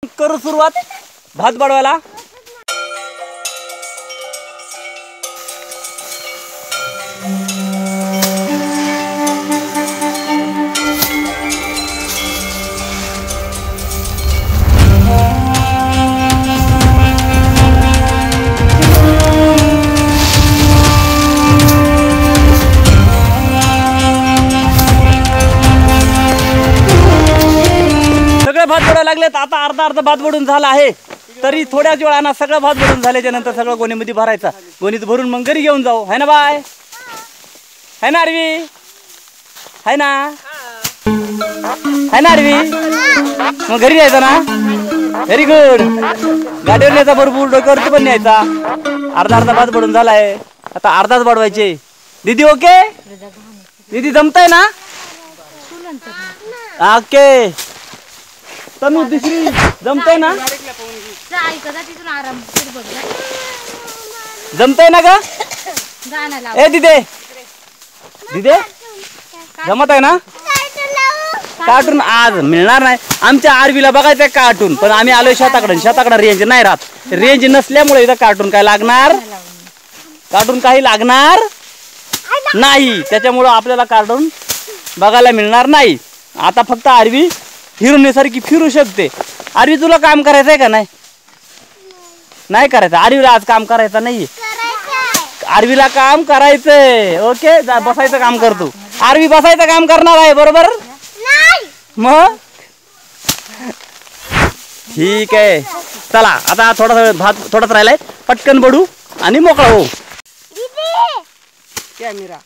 करू सुरुवात भात बनवायला। भात बडायला लागलेत। आता अर्धा भात बडून झाला आहे, तरी थोड्याच वेळानं सगळं भात बडून झाल्याच्या नंतर सगळं गोणीमध्ये भरायचा। गोणीत भरून मग घरी घेऊन जाऊ, है ना बाय? है ना आरवी? है ना? है ना आरवी? मग घरी जायचं ना? Very good. गाडीवर न्यायचा भरपूर, डोक्यावरती पण न्यायचा। अर्धा भात बडून झालाय, आता अर्धाच बडवायचे। दीदी ओके? दीदी जमतंय ना? ओके तनु दुसरी जमतंय ना? जमतंय ना ग? ए दिदे दिदे जमत आहे ना? कार्टून आज मिळणार नाही। आमच्या आरवीला बघायचं कार्टून, पण आम्ही आलोय शेताकडे। शेताकडे रेंज नाही राहत। रेंज नसल्यामुळे इथं कार्टून काय लागणार, कार्टून काही लागणार नाही, त्याच्यामुळं आपल्याला कार्टून बघायला मिळणार नाही। आता फक्त आरवी हिरोनीसारखी फिरू शकते। आरवी तुला काम करायचं आहे का नाही? नाही करायचं। आरवीला आज काम करायचं नाही, आरवीला काम करायचंय। ओके बसायचं काम करतो। आरवी बसायचं काम करणार आहे बरोबर? मग ठीक आहे, चला आता थोडासा भात थोडाच राहिलाय, पटकन बडू आणि मोकळा हो। कॅमेरा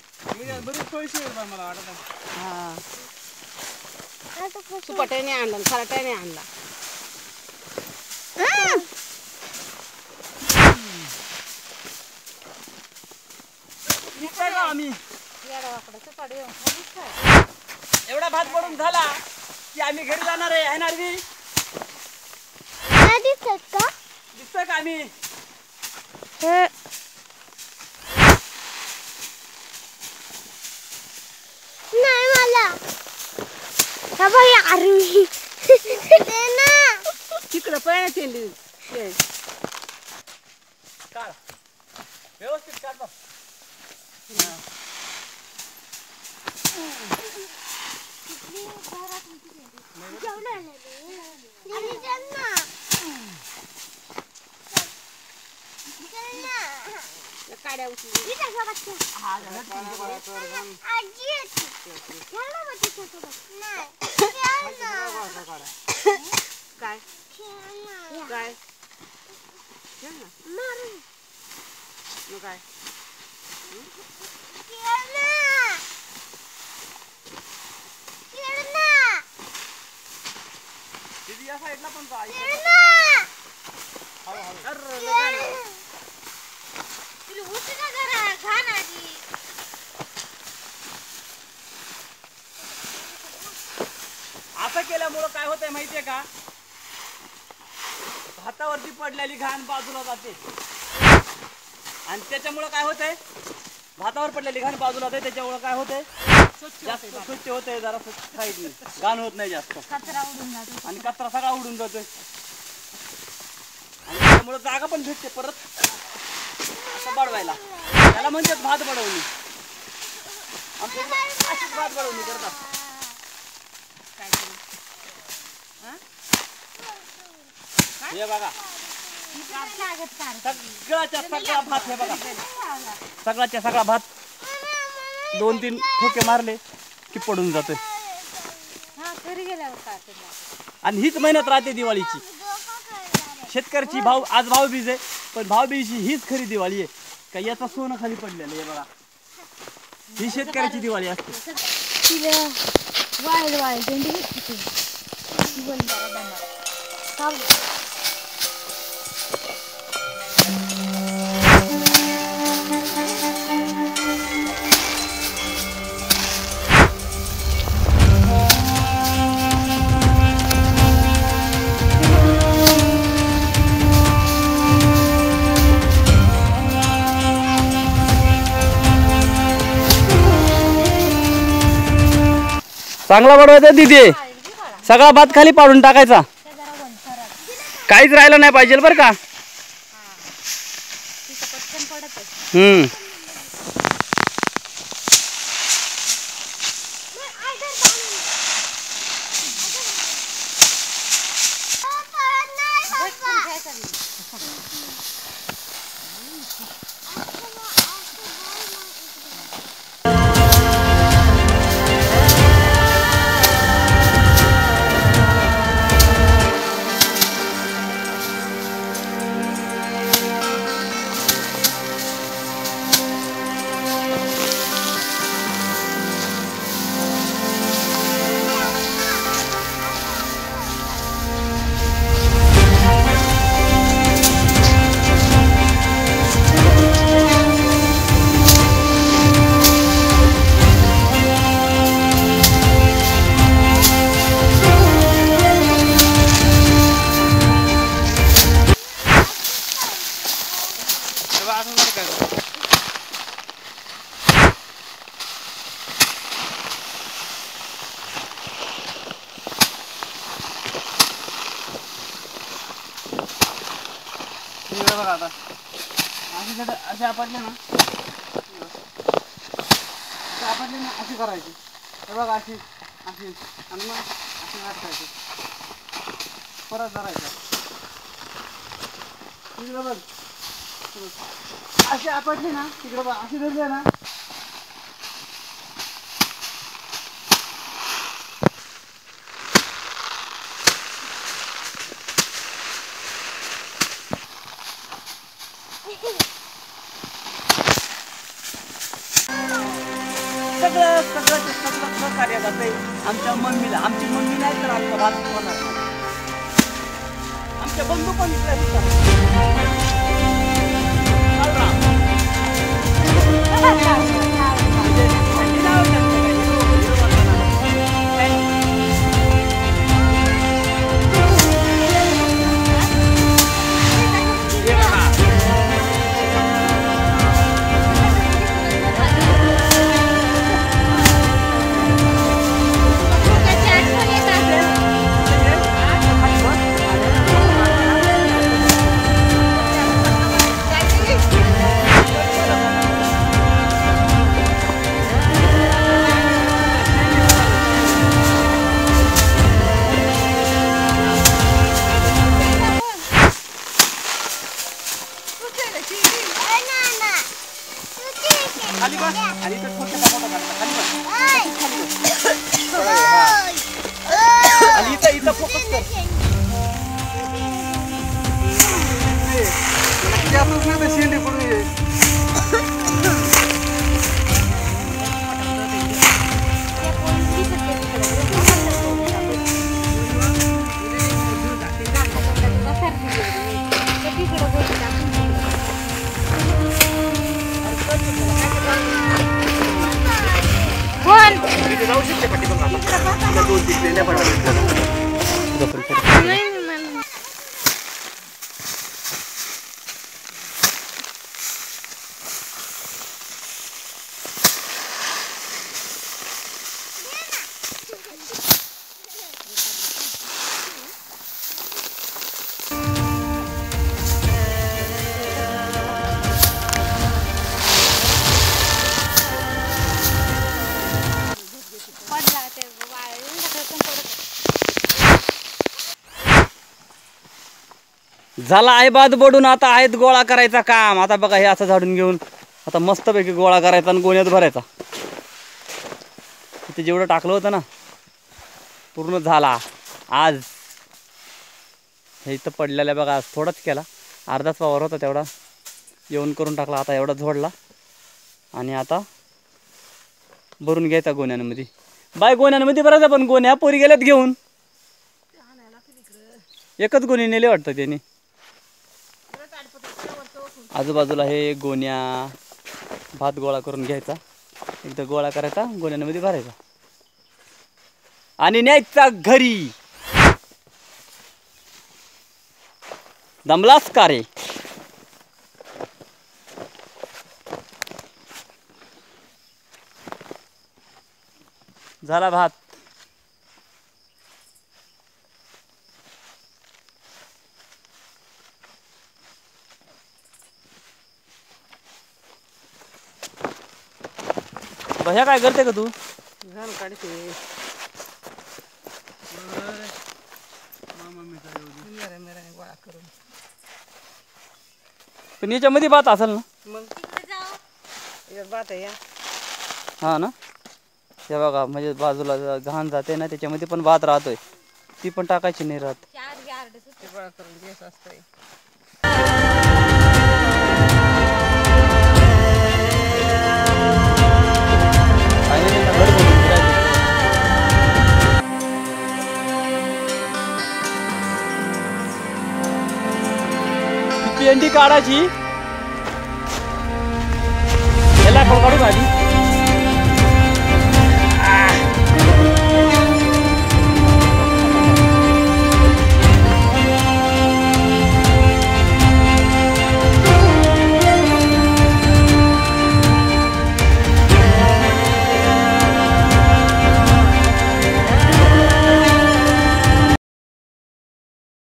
सुपट्याने आणला, खराट्याने आणला। एवढा भात पडून झाला की आम्ही घरी जाणार आहे ना आरवी? दिसतोय का आम्ही? नाही मला बाई आरवी तिकडं पळण्यात येईल। काढ व्यवस्थित काढ बघ। काड्या उचलून काय काय काय दीदी या साईडला पण जा। असं केल्यामुळं काय होतंय माहितीये का? भातावरती पडलेली घाण बाजूला जाते, आणि त्याच्यामुळं काय होतंय, भातावर पडलेली घाण बाजूला जाते, त्याच्यामुळं काय होतंय, जास्त स्वच्छ होतंय, जरा साईडने घाण होत नाही जास्त, आणि कचरा सगळा उडून जातोय, आणि त्यामुळं जागा पण भेटते परत असं बडवायला। त्याला म्हणतात भात बडवणी। आमच्या इकडे अशीच भात बडवणी करतात। हे बघा सगळ्याच्या सगळा भात, हे बघा सगळ्याच्या सगळा भात 2-3 ठोके मारले की पडून जातोय। आणि हीच मेहनत राहते दिवाळीची, शेतकऱ्याची। आज भाऊबीज आहे, पण भाऊबीजची हीच खरी दिवाळी आहे का याचा सोनं खाली पडलेलं। हे बघा ही शेतकऱ्याची दिवाळी असते। चांगला बडवायचा दीदी, सगळा भात खाली पाडून टाकायचा। काहीच राहिलं नाही पाहिजे बरं का. पटकन पडत आहे. बघा आता असे आपटले ना, अशी करायची. बघा अशी अशी आणि मग अशी अटकायची, परत धरायचं. तिकडे बघ अशी आपटली ना, तिकडे बघ अशी धरली ना, सगळं कार्य करते आमच्या मम्मीला. आमची मम्मी नाही तर आमचा भात होणार नाही. आमच्या बंधू पण इकडे खाली बस. आणि इथं छोटे खाली बस. आणि इथं फोकस कर. शेंडी पडून ये. जाऊ शकते पट्टी पण आता 2-3 लेण्या पडतात. झाला आहे बाद बडून. आता आहेत गोळा करायचा काम. आता बघा हे असं झाडून घेऊन आता मस्तपैकी गोळा करायचा आणि गोण्यात भरायचा. तिथे जेवढं टाकलं होतं ना पूर्ण झाला. आज हे इथं पडलेलं बघा, आज थोडाच केला, अर्धाच वावर होता तेवढा येऊन करून टाकला. आता एवढा झोडला आणि आता भरून घ्यायचा गोण्यांमध्ये. बाय गोण्यांमध्ये भरायचा. पण गोण्या पोरी गेल्यात घेऊन. एकच गोणी नेले वाटतं त्यांनी. आजूबाजूला हे गोण्या भात गोळा करून घ्यायचा. एकदा गोळा करायचा, गोण्यांमध्ये भरायचा आणि न्यायचा घरी. दमलास का रे? झाला भात. ह्या काय करते का तू? घाण काढते मेरा गोळा करून. पण याच्यामध्ये भात असेल ना? मग यात भात आहे या. हा ना, हे बघा म्हणजे बाजूला घाण जाते ना त्याच्यामध्ये पण भात राहतोय, ती पण टाकायची नाही राहत. ते गोळा करून घ्यायचं असतंय. पेंडी काढायची, याला काढून आधी